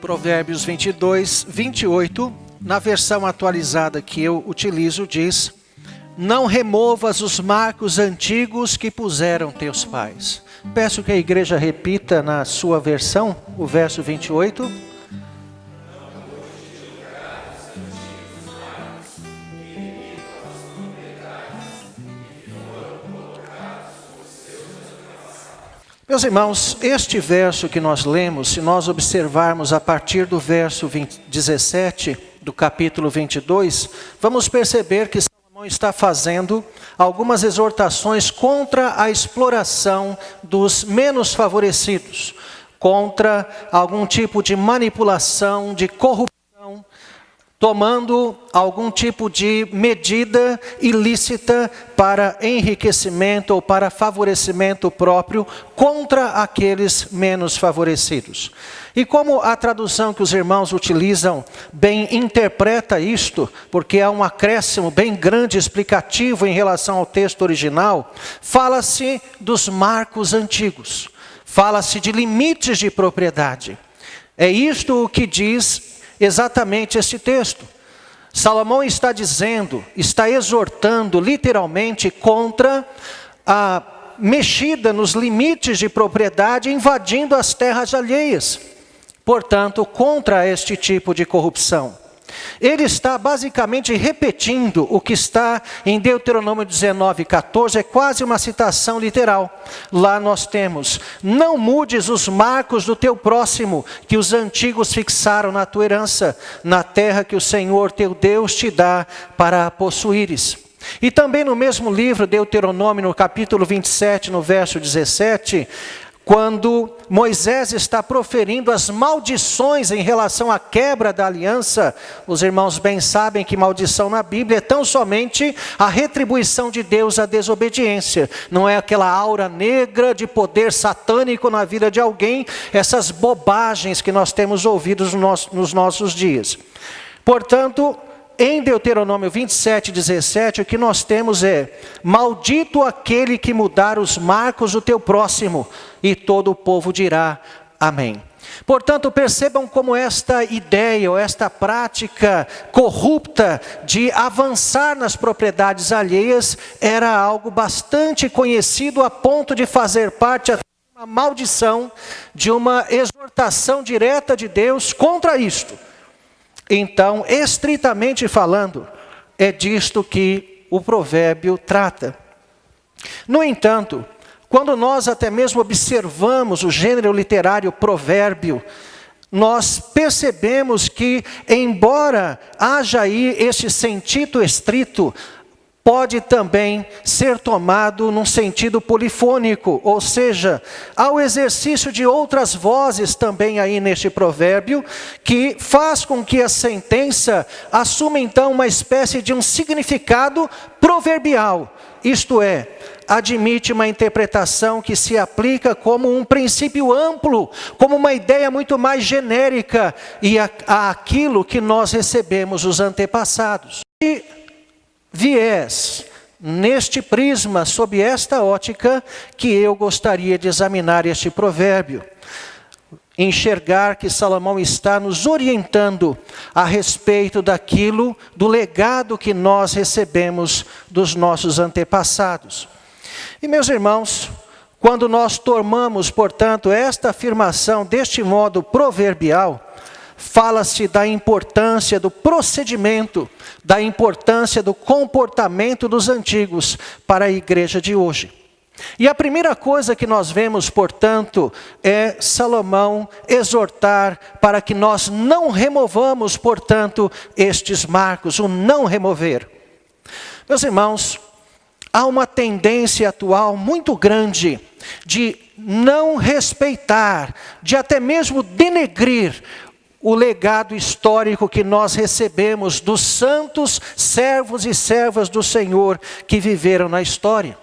Provérbios 22, 28, na versão atualizada que eu utilizo, diz: não removas os marcos antigos que puseram teus pais. Peço que a igreja repita na sua versão o verso 28. Meus irmãos, este verso que nós lemos, se nós observarmos a partir do verso 17 do capítulo 22, vamos perceber que Salomão está fazendo algumas exortações contra a exploração dos menos favorecidos, contra algum tipo de manipulação, de corrupção, tomando algum tipo de medida ilícita para enriquecimento ou para favorecimento próprio contra aqueles menos favorecidos. E como a tradução que os irmãos utilizam bem interpreta isto, porque há um acréscimo bem grande explicativo em relação ao texto original, fala-se dos marcos antigos, fala-se de limites de propriedade. É isto o que diz exatamente esse texto. Salomão está dizendo, está exortando literalmente contra a mexida nos limites de propriedade, invadindo as terras alheias. Portanto, contra este tipo de corrupção. Ele está basicamente repetindo o que está em Deuteronômio 19, 14, é quase uma citação literal. Lá nós temos: não mudes os marcos do teu próximo, que os antigos fixaram na tua herança, na terra que o Senhor teu Deus te dá para a possuíres. E também no mesmo livro, Deuteronômio, no capítulo 27, no verso 17, quando Moisés está proferindo as maldições em relação à quebra da aliança, os irmãos bem sabem que maldição na Bíblia é tão somente a retribuição de Deus à desobediência. Não é aquela aura negra de poder satânico na vida de alguém, essas bobagens que nós temos ouvido nos nossos dias. Portanto, em Deuteronômio 27, 17, o que nós temos é: maldito aquele que mudar os marcos do teu próximo, e todo o povo dirá amém. Portanto, percebam como esta ideia ou esta prática corrupta de avançar nas propriedades alheias era algo bastante conhecido, a ponto de fazer parte até de uma maldição, de uma exortação direta de Deus contra isto. Então, estritamente falando, é disto que o provérbio trata. No entanto, quando nós até mesmo observamos o gênero literário provérbio, nós percebemos que, embora haja aí esse sentido estrito, pode também ser tomado num sentido polifônico, ou seja, há o exercício de outras vozes também aí neste provérbio, que faz com que a sentença assuma então uma espécie de um significado proverbial, isto é, admite uma interpretação que se aplica como um princípio amplo, como uma ideia muito mais genérica e aquilo que nós recebemos dos antepassados. E viés, neste prisma, sob esta ótica, que eu gostaria de examinar este provérbio. Enxergar que Salomão está nos orientando a respeito daquilo, do legado que nós recebemos dos nossos antepassados. E meus irmãos, quando nós tomamos, portanto, esta afirmação deste modo proverbial, fala-se da importância do procedimento, da importância do comportamento dos antigos para a igreja de hoje. E a primeira coisa que nós vemos, portanto, é Salomão exortar para que nós não removamos, portanto, estes marcos, o não remover. Meus irmãos, há uma tendência atual muito grande de não respeitar, de até mesmo denegrir o legado histórico que nós recebemos dos santos servos e servas do Senhor que viveram na história.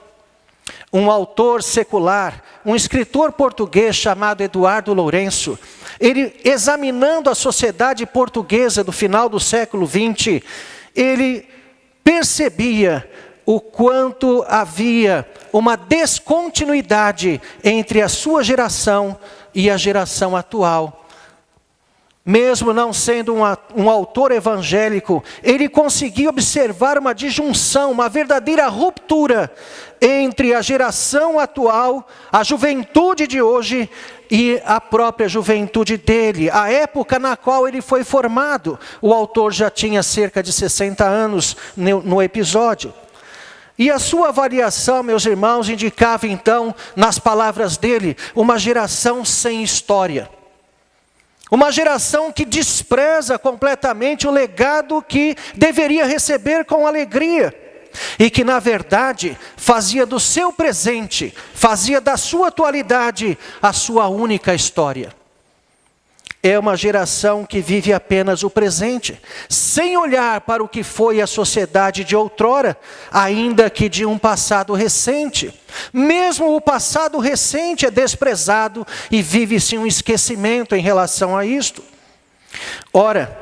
Um autor secular, um escritor português chamado Eduardo Lourenço, ele, examinando a sociedade portuguesa do final do século XX, ele percebia o quanto havia uma descontinuidade entre a sua geração e a geração atual. Mesmo não sendo um autor evangélico, ele conseguiu observar uma disjunção, uma verdadeira ruptura entre a geração atual, a juventude de hoje e a própria juventude dele, a época na qual ele foi formado. O autor já tinha cerca de 60 anos no episódio. E a sua avaliação, meus irmãos, indicava então, nas palavras dele, uma geração sem história. Uma geração que despreza completamente o legado que deveria receber com alegria. E que, na verdade, fazia do seu presente, fazia da sua atualidade a sua única história. É uma geração que vive apenas o presente, sem olhar para o que foi a sociedade de outrora, ainda que de um passado recente. Mesmo o passado recente é desprezado e vive-se um esquecimento em relação a isto. Ora,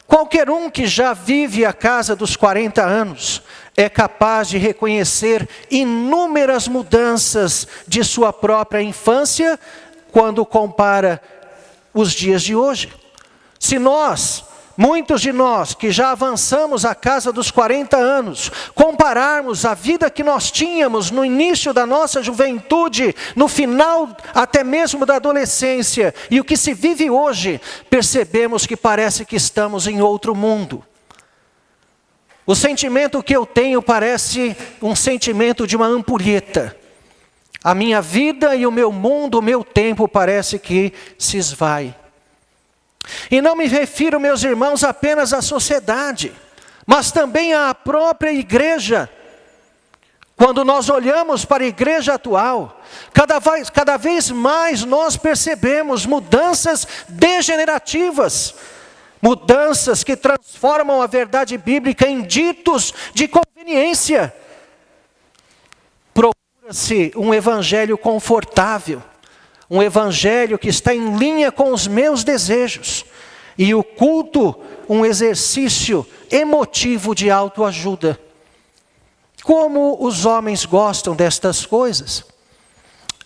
qualquer um que já vive a casa dos 40 anos é capaz de reconhecer inúmeras mudanças de sua própria infância quando compara os dias de hoje. Se muitos de nós que já avançamos a casa dos 40 anos, compararmos a vida que nós tínhamos no início da nossa juventude, no final até mesmo da adolescência, e o que se vive hoje, percebemos que parece que estamos em outro mundo. O sentimento que eu tenho parece um sentimento de uma ampulheta. A minha vida e o meu mundo, o meu tempo parece que se esvai. E não me refiro, meus irmãos, apenas à sociedade, mas também à própria igreja. Quando nós olhamos para a igreja atual, cada vez mais nós percebemos mudanças degenerativas, mudanças que transformam a verdade bíblica em ditos de conveniência. Procura-se um evangelho confortável, um evangelho que está em linha com os meus desejos, e o culto, um exercício emotivo de autoajuda. Como os homens gostam destas coisas?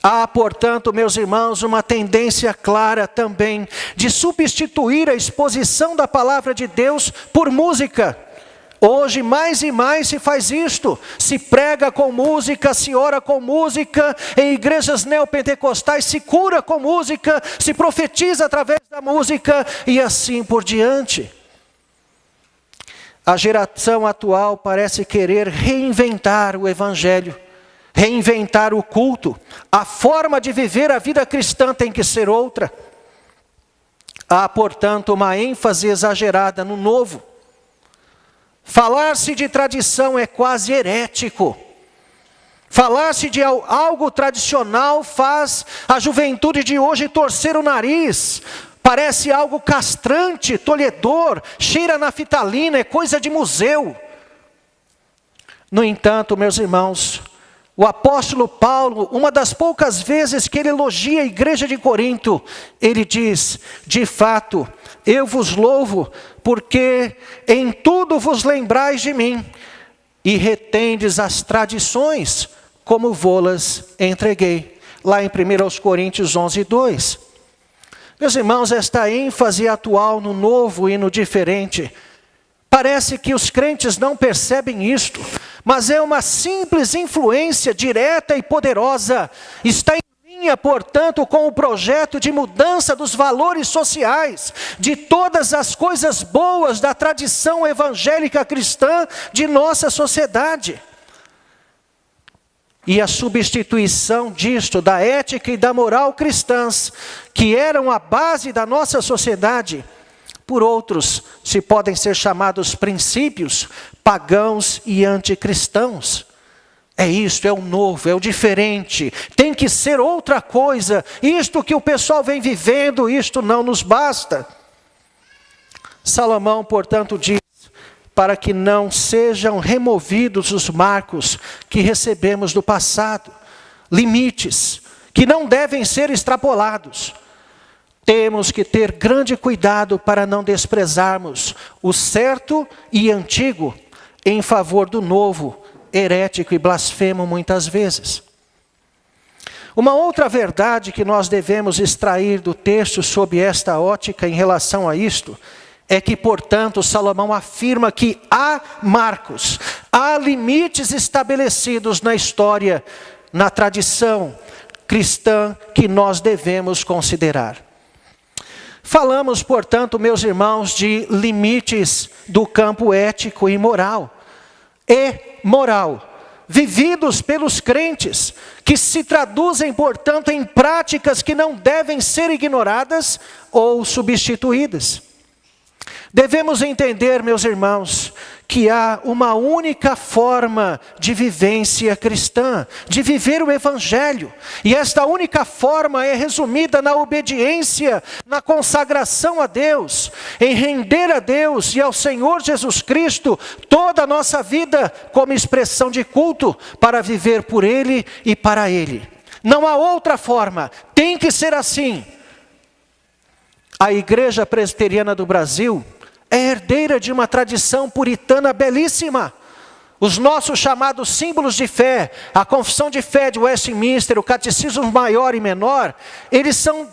Há, portanto, meus irmãos, uma tendência clara também de substituir a exposição da palavra de Deus por música. Hoje, mais e mais se faz isto. Se prega com música, se ora com música, em igrejas neopentecostais se cura com música, se profetiza através da música e assim por diante. A geração atual parece querer reinventar o evangelho, reinventar o culto. A forma de viver a vida cristã tem que ser outra. Há, portanto, uma ênfase exagerada no novo. Falar-se de tradição é quase herético. Falar-se de algo tradicional faz a juventude de hoje torcer o nariz. Parece algo castrante, tolhedor, cheira a naftalina, é coisa de museu. No entanto, meus irmãos, o apóstolo Paulo, uma das poucas vezes que ele elogia a igreja de Corinto, ele diz: de fato, eu vos louvo, porque em tudo vos lembrais de mim, e retendes as tradições, como vô-las entreguei. Lá em 1 Coríntios 11:2. Meus irmãos, esta ênfase atual no novo e no diferente, parece que os crentes não percebem isto, mas é uma simples influência direta e poderosa. Está em linha, portanto, com o projeto de mudança dos valores sociais, de todas as coisas boas da tradição evangélica cristã de nossa sociedade. E a substituição disto, da ética e da moral cristãs, que eram a base da nossa sociedade, por outros se podem ser chamados princípios pagãos e anticristãos. É isto, é o novo, é o diferente, tem que ser outra coisa. Isto que o pessoal vem vivendo, isto não nos basta. Salomão, portanto, diz: para que não sejam removidos os marcos que recebemos do passado, limites que não devem ser extrapolados. Temos que ter grande cuidado para não desprezarmos o certo e antigo em favor do novo herético e blasfemo muitas vezes. Uma outra verdade que nós devemos extrair do texto sob esta ótica em relação a isto, é que, portanto, Salomão afirma que há marcos, há limites estabelecidos na história, na tradição cristã que nós devemos considerar. Falamos, portanto, meus irmãos, de limites do campo ético e moral. Vividos pelos crentes, que se traduzem, portanto, em práticas que não devem ser ignoradas ou substituídas. Devemos entender, meus irmãos, que há uma única forma de vivência cristã, de viver o Evangelho. E esta única forma é resumida na obediência, na consagração a Deus, em render a Deus e ao Senhor Jesus Cristo toda a nossa vida como expressão de culto para viver por Ele e para Ele. Não há outra forma, tem que ser assim. A Igreja Presbiteriana do Brasil é herdeira de uma tradição puritana belíssima. Os nossos chamados símbolos de fé, a confissão de fé de Westminster, o catecismo maior e menor, eles são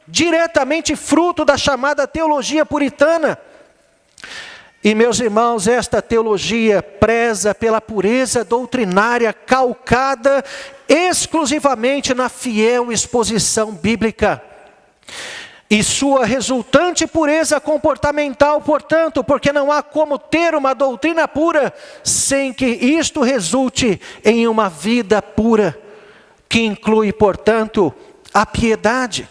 diretamente fruto da chamada teologia puritana. E, meus irmãos, esta teologia preza pela pureza doutrinária calcada exclusivamente na fiel exposição bíblica. E sua resultante pureza comportamental, portanto, porque não há como ter uma doutrina pura sem que isto resulte em uma vida pura, que inclui, portanto, a piedade.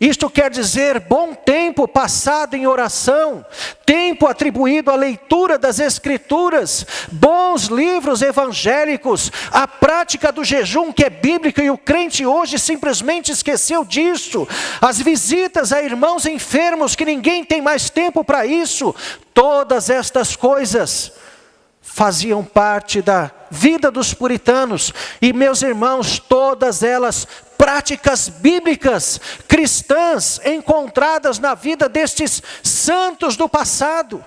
Isto quer dizer bom tempo passado em oração, tempo atribuído à leitura das Escrituras, bons livros evangélicos, a prática do jejum que é bíblica e o crente hoje simplesmente esqueceu disso, as visitas a irmãos enfermos que ninguém tem mais tempo para isso, todas estas coisas faziam parte da vida dos puritanos e, meus irmãos, todas elas práticas bíblicas, cristãs, encontradas na vida destes santos do passado.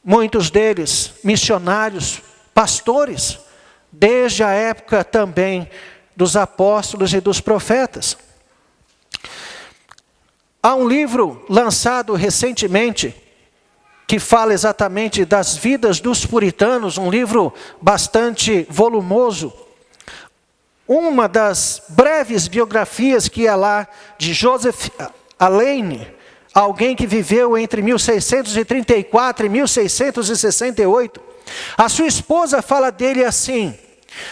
Muitos deles missionários, pastores, desde a época também dos apóstolos e dos profetas. Há um livro lançado recentemente, que fala exatamente das vidas dos puritanos, um livro bastante volumoso. Uma das breves biografias que é lá de Joseph Alleine, alguém que viveu entre 1634 e 1668. A sua esposa fala dele assim: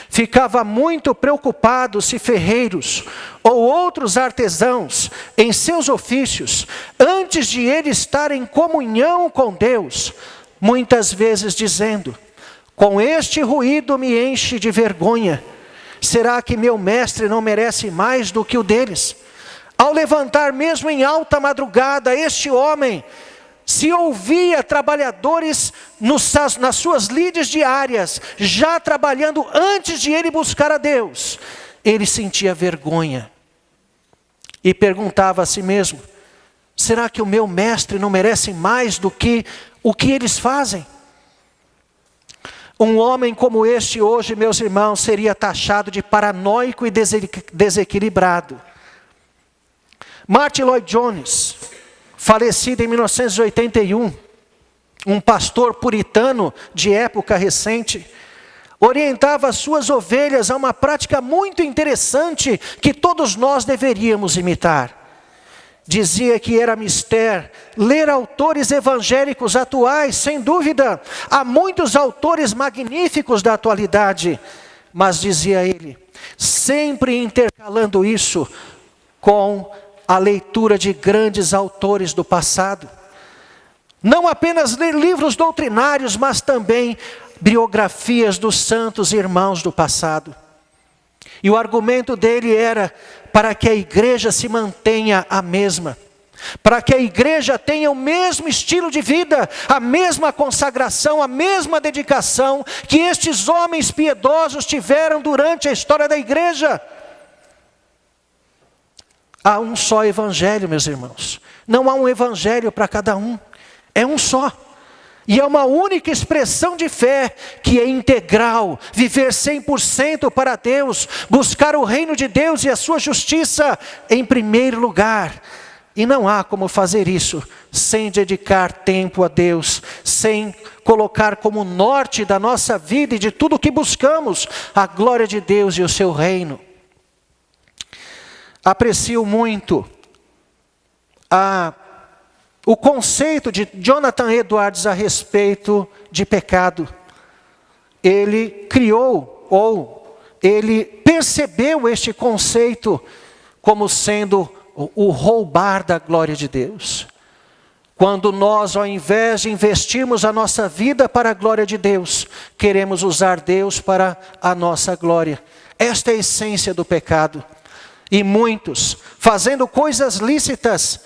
ficava muito preocupado se ferreiros ou outros artesãos em seus ofícios, antes de ele estar em comunhão com Deus, muitas vezes dizendo: com este ruído me enche de vergonha. Será que meu mestre não merece mais do que o deles? Ao levantar mesmo em alta madrugada, este homem se ouvia trabalhadores nas suas lides diárias, já trabalhando antes de ele buscar a Deus. Ele sentia vergonha e perguntava a si mesmo: será que o meu mestre não merece mais do que o que eles fazem? Um homem como este hoje, meus irmãos, seria taxado de paranoico e desequilibrado. Martin Lloyd Jones, falecido em 1981, um pastor puritano de época recente, orientava as suas ovelhas a uma prática muito interessante que todos nós deveríamos imitar. Dizia que era mister ler autores evangélicos atuais, sem dúvida, há muitos autores magníficos da atualidade, mas dizia ele, sempre intercalando isso com a leitura de grandes autores do passado. Não apenas ler livros doutrinários, mas também biografias dos santos irmãos do passado. E o argumento dele era para que a igreja se mantenha a mesma, para que a igreja tenha o mesmo estilo de vida, a mesma consagração, a mesma dedicação que estes homens piedosos tiveram durante a história da igreja. Há um só evangelho, meus irmãos. Não há um evangelho para cada um. É um só. E é uma única expressão de fé, que é integral, viver 100% para Deus, buscar o reino de Deus e a sua justiça em primeiro lugar. E não há como fazer isso sem dedicar tempo a Deus, sem colocar como norte da nossa vida e de tudo que buscamos, a glória de Deus e o seu reino. Aprecio muito o conceito de Jonathan Edwards a respeito de pecado. Ele criou, ou ele percebeu este conceito como sendo o roubar da glória de Deus. Quando nós, ao invés de investirmos a nossa vida para a glória de Deus, queremos usar Deus para a nossa glória. Esta é a essência do pecado. E muitos, fazendo coisas lícitas,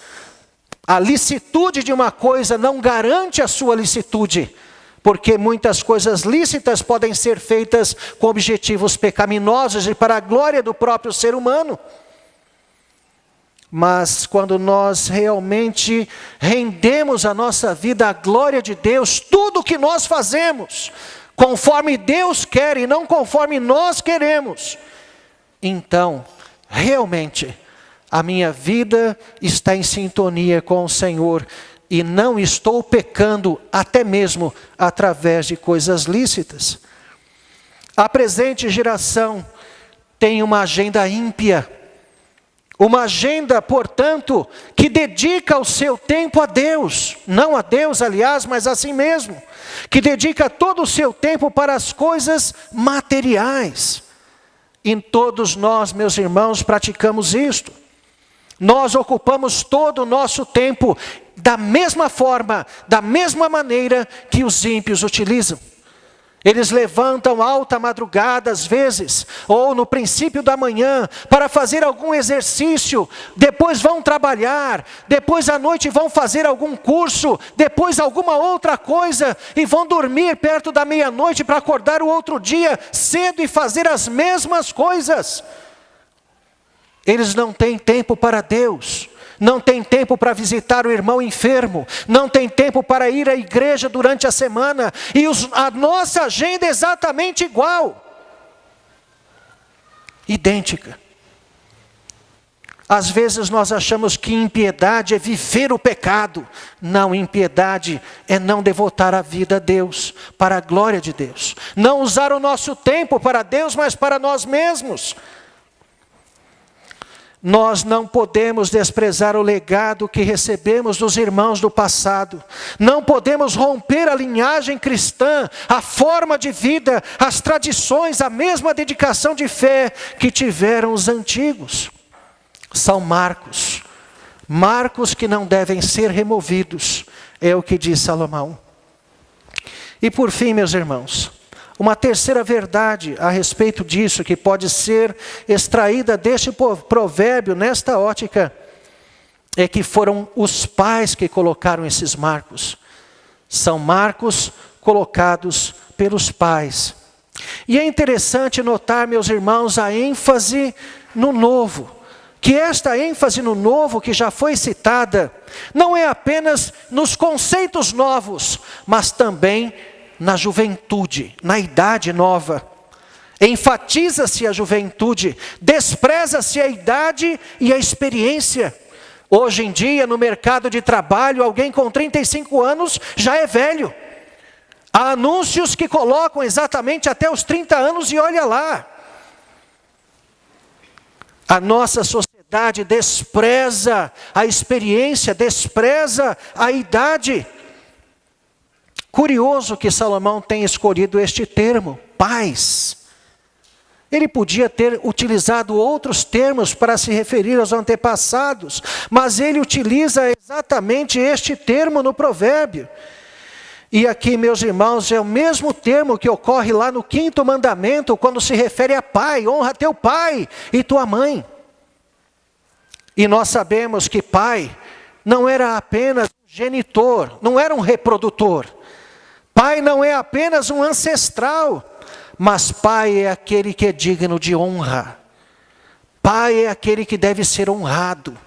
a licitude de uma coisa não garante a sua licitude, porque muitas coisas lícitas podem ser feitas com objetivos pecaminosos e para a glória do próprio ser humano. Mas quando nós realmente rendemos a nossa vida à glória de Deus, tudo o que nós fazemos, conforme Deus quer e não conforme nós queremos, então, realmente, a minha vida está em sintonia com o Senhor e não estou pecando até mesmo através de coisas lícitas. A presente geração tem uma agenda ímpia, uma agenda, portanto, que dedica o seu tempo a Deus, não a Deus, aliás, mas a si mesmo, que dedica todo o seu tempo para as coisas materiais. E todos nós, meus irmãos, praticamos isto. Nós ocupamos todo o nosso tempo da mesma forma, da mesma maneira que os ímpios utilizam. Eles levantam alta madrugada às vezes, ou no princípio da manhã, para fazer algum exercício, depois vão trabalhar, depois à noite vão fazer algum curso, depois alguma outra coisa, e vão dormir perto da meia-noite para acordar o outro dia cedo e fazer as mesmas coisas. Eles não têm tempo para Deus. Não tem tempo para visitar o irmão enfermo, não tem tempo para ir à igreja durante a semana, e a nossa agenda é exatamente igual, idêntica. Às vezes nós achamos que impiedade é viver o pecado. Não, impiedade é não devotar a vida a Deus, para a glória de Deus. Não usar o nosso tempo para Deus, mas para nós mesmos. Nós não podemos desprezar o legado que recebemos dos irmãos do passado. Não podemos romper a linhagem cristã, a forma de vida, as tradições, a mesma dedicação de fé que tiveram os antigos. São marcos que não devem ser removidos, é o que diz Salomão. E por fim, meus irmãos, uma terceira verdade a respeito disso, que pode ser extraída deste provérbio, nesta ótica, é que foram os pais que colocaram esses marcos. São marcos colocados pelos pais. E é interessante notar, meus irmãos, a ênfase no novo. Que esta ênfase no novo, que já foi citada, não é apenas nos conceitos novos, mas também na juventude, na idade nova. Enfatiza-se a juventude, despreza-se a idade e a experiência. Hoje em dia, no mercado de trabalho, alguém com 35 anos já é velho. Há anúncios que colocam exatamente até os 30 anos e olha lá. A nossa sociedade despreza a experiência, despreza a idade. Curioso que Salomão tenha escolhido este termo, pais. Ele podia ter utilizado outros termos para se referir aos antepassados, mas ele utiliza exatamente este termo no provérbio. E aqui, meus irmãos, é o mesmo termo que ocorre lá no 5º mandamento, quando se refere a pai: honra teu pai e tua mãe. E nós sabemos que pai não era apenas um genitor, não era um reprodutor. Pai não é apenas um ancestral, mas pai é aquele que é digno de honra. Pai é aquele que deve ser honrado.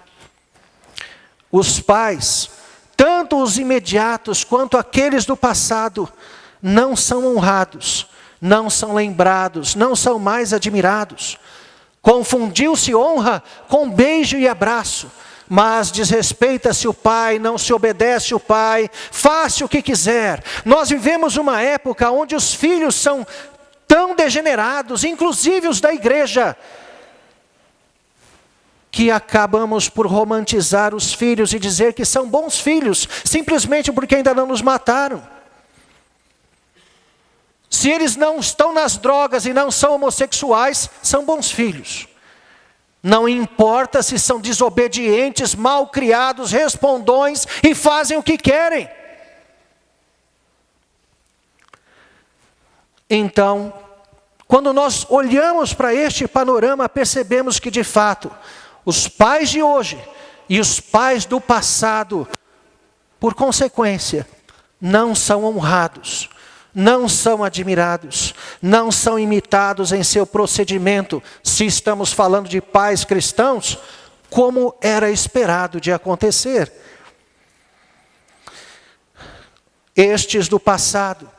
Os pais, tanto tanto os imediatos quanto aqueles do passado não são honrados, não são lembrados, não são mais admirados. Confundiu-se honra com beijo e abraço, mas desrespeita-se o pai, não se obedece o pai, faça o que quiser. Nós vivemos uma época onde os filhos são tão degenerados, inclusive os da igreja, que acabamos por romantizar os filhos e dizer que são bons filhos, simplesmente porque ainda não nos mataram. Se eles não estão nas drogas e não são homossexuais, são bons filhos. Não importa se são desobedientes, mal criados, respondões e fazem o que querem. Então, quando nós olhamos para este panorama, percebemos que de fato, os pais de hoje e os pais do passado, por consequência, não são honrados, não são admirados, não são imitados em seu procedimento, se estamos falando de pais cristãos, como era esperado de acontecer. Estes do passado,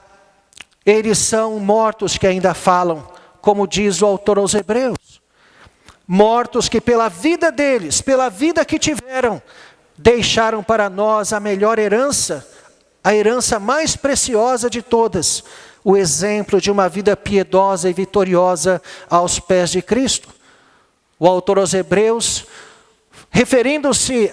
eles são mortos que ainda falam, como diz o autor aos Hebreus. Mortos que pela vida deles, pela vida que tiveram, deixaram para nós a melhor herança, a herança mais preciosa de todas, o exemplo de uma vida piedosa e vitoriosa aos pés de Cristo. O autor aos Hebreus, referindo-se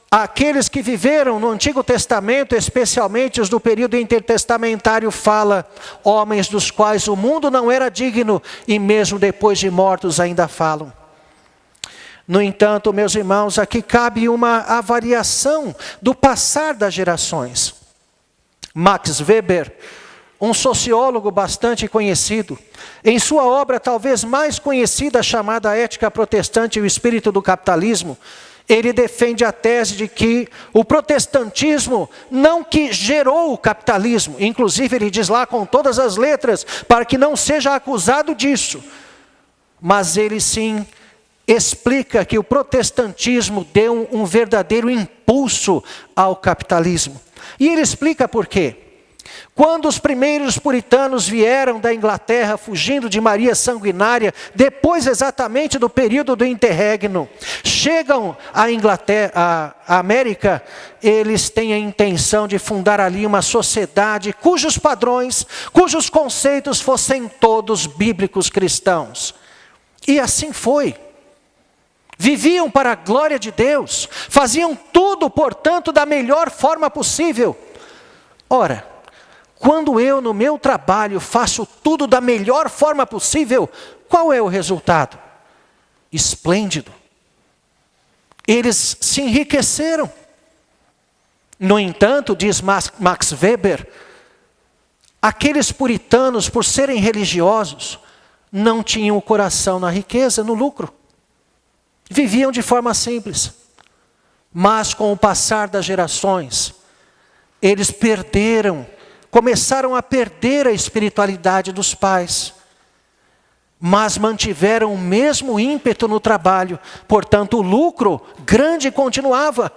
àqueles que viveram no Antigo Testamento, especialmente os do período intertestamentário, fala: homens dos quais o mundo não era digno, e mesmo depois de mortos ainda falam. No entanto, meus irmãos, aqui cabe uma avaliação do passar das gerações. Max Weber, um sociólogo bastante conhecido, em sua obra talvez mais conhecida, chamada Ética Protestante e o Espírito do Capitalismo, ele defende a tese de que o protestantismo não que gerou o capitalismo, inclusive ele diz lá com todas as letras, para que não seja acusado disso, mas ele sim explica que o protestantismo deu um verdadeiro impulso ao capitalismo. E ele explica por quê. Quando os primeiros puritanos vieram da Inglaterra fugindo de Maria Sanguinária, depois exatamente do período do interregno, chegam à Inglaterra, à América, eles têm a intenção de fundar ali uma sociedade cujos padrões, cujos conceitos fossem todos bíblicos cristãos. E assim foi. Viviam para a glória de Deus, faziam tudo, portanto, da melhor forma possível. Ora, quando eu no meu trabalho faço tudo da melhor forma possível, qual é o resultado? Esplêndido. Eles se enriqueceram. No entanto, diz Max Weber, aqueles puritanos, por serem religiosos, não tinham o coração na riqueza, no lucro. Viviam de forma simples, mas com o passar das gerações, eles começaram a perder a espiritualidade dos pais, mas mantiveram o mesmo ímpeto no trabalho, portanto o lucro grande continuava,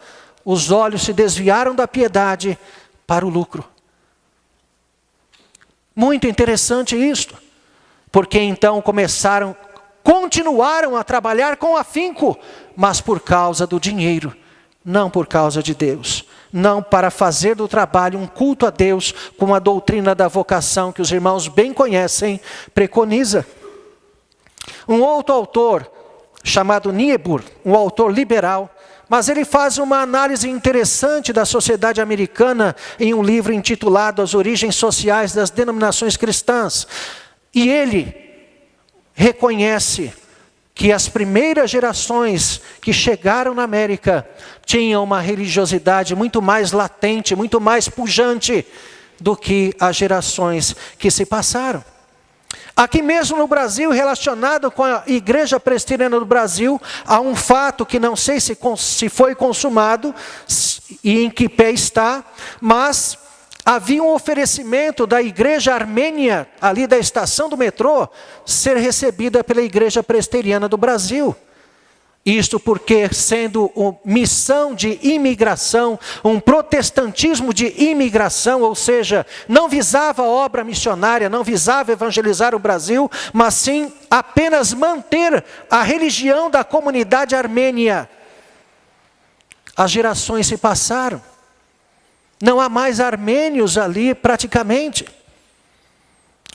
os olhos se desviaram da piedade para o lucro. Muito interessante isto, porque então continuaram a trabalhar com afinco, mas por causa do dinheiro, não por causa de Deus. Não para fazer do trabalho um culto a Deus, como a doutrina da vocação, que os irmãos bem conhecem, preconiza. Um outro autor, chamado Niebuhr, um autor liberal, mas ele faz uma análise interessante da sociedade americana em um livro intitulado As Origens Sociais das Denominações Cristãs. E ele reconhece que as primeiras gerações que chegaram na América tinham uma religiosidade muito mais latente, muito mais pujante do que as gerações que se passaram. Aqui mesmo no Brasil, relacionado com a Igreja Presbiteriana do Brasil, há um fato que não sei se foi consumado e em que pé está, mas havia um oferecimento da igreja armênia, ali da estação do metrô, ser recebida pela Igreja Presbiteriana do Brasil. Isto porque, sendo missão de imigração, um protestantismo de imigração, ou seja, não visava obra missionária, não visava evangelizar o Brasil, mas sim apenas manter a religião da comunidade armênia. As gerações se passaram, não há mais armênios ali praticamente.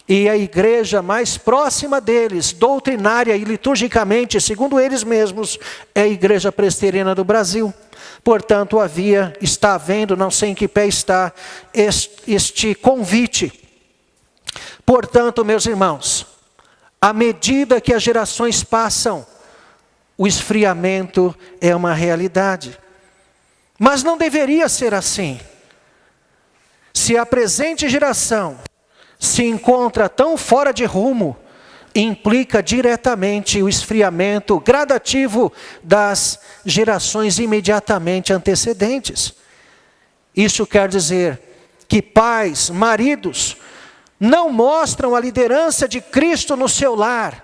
E a igreja mais próxima deles, doutrinária e liturgicamente, segundo eles mesmos, é a Igreja Presbiteriana do Brasil. Portanto, está havendo, não sei em que pé está, este convite. Portanto, meus irmãos, à medida que as gerações passam, o esfriamento é uma realidade. Mas não deveria ser assim. Se a presente geração se encontra tão fora de rumo, implica diretamente o esfriamento gradativo das gerações imediatamente antecedentes. Isso quer dizer que pais, maridos, não mostram a liderança de Cristo no seu lar.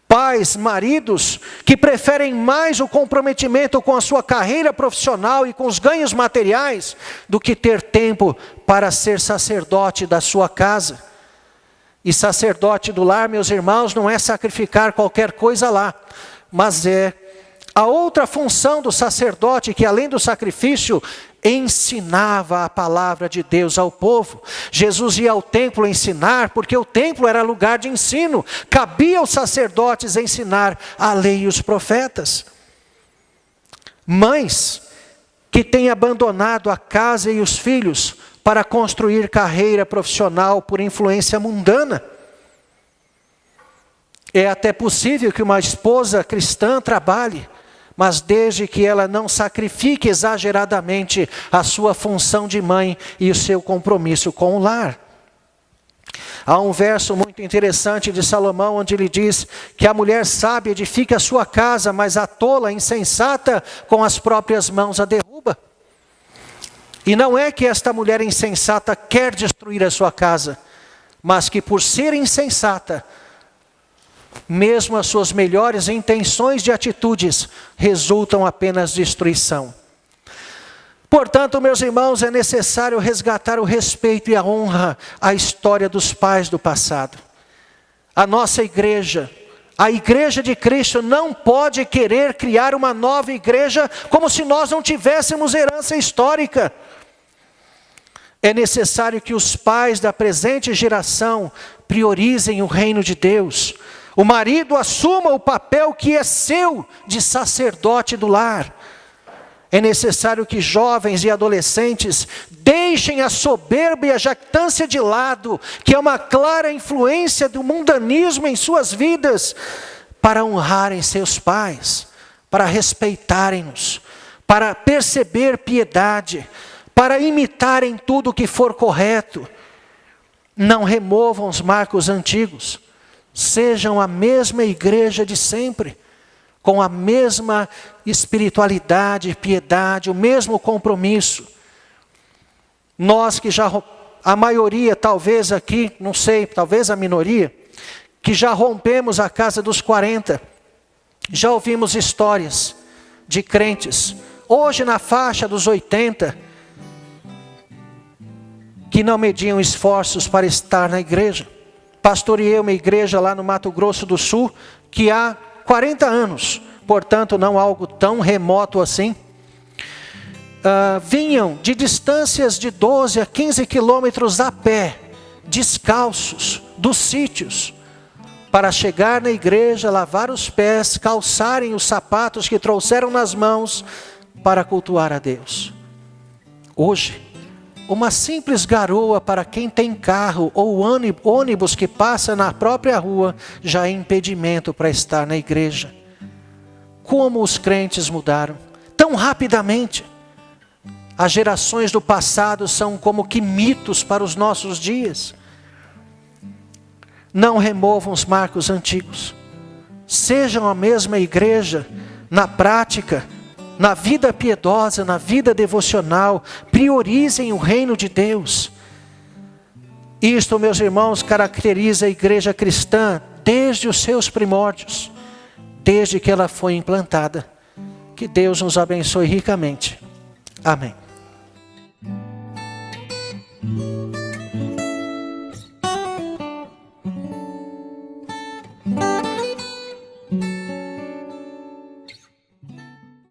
Pais, maridos, que preferem mais o comprometimento com a sua carreira profissional e com os ganhos materiais, do que ter tempo para ser sacerdote da sua casa. E sacerdote do lar, meus irmãos, não é sacrificar qualquer coisa lá, mas é a outra função do sacerdote, que além do sacrifício, ensinava a palavra de Deus ao povo. Jesus ia ao templo ensinar, porque o templo era lugar de ensino. Cabia aos sacerdotes ensinar a lei e os profetas. Mães que têm abandonado a casa e os filhos para construir carreira profissional por influência mundana. É até possível que uma esposa cristã trabalhe, mas desde que ela não sacrifique exageradamente a sua função de mãe e o seu compromisso com o lar. Há um verso muito interessante de Salomão, onde ele diz que a mulher sábia edifica a sua casa, mas a tola, insensata, com as próprias mãos a derruba. E não é que esta mulher insensata quer destruir a sua casa, mas que por ser insensata, mesmo as suas melhores intenções de atitudes resultam apenas destruição. Portanto, meus irmãos, é necessário resgatar o respeito e a honra à história dos pais do passado. A nossa igreja, a igreja de Cristo, não pode querer criar uma nova igreja como se nós não tivéssemos herança histórica. É necessário que os pais da presente geração priorizem o reino de Deus. O marido assuma o papel que é seu de sacerdote do lar. É necessário que jovens e adolescentes deixem a soberba e a jactância de lado, que é uma clara influência do mundanismo em suas vidas, para honrarem seus pais, para respeitarem-nos, para perceber piedade, para imitarem tudo o que for correto. Não removam os marcos antigos. Sejam a mesma igreja de sempre, com a mesma espiritualidade, piedade, o mesmo compromisso. Nós que já, a maioria talvez aqui, não sei, talvez a minoria, que já rompemos a casa dos 40, já ouvimos histórias de crentes, hoje na faixa dos 80, que não mediam esforços para estar na igreja. Pastoreei uma igreja lá no Mato Grosso do Sul, que há 40 anos, portanto não algo tão remoto assim. Vinham de distâncias de 12 a 15 quilômetros a pé, descalços, dos sítios, para chegar na igreja, lavar os pés, calçarem os sapatos que trouxeram nas mãos, para cultuar a Deus. Hoje, uma simples garoa para quem tem carro ou ônibus que passa na própria rua já é impedimento para estar na igreja. Como os crentes mudaram tão rapidamente. As gerações do passado são como que mitos para os nossos dias. Não removam os marcos antigos. Sejam a mesma igreja na prática, na vida piedosa, na vida devocional. Priorizem o reino de Deus. Isto, meus irmãos, caracteriza a igreja cristã desde os seus primórdios. desde que ela foi implantada. Que Deus nos abençoe ricamente. Amém.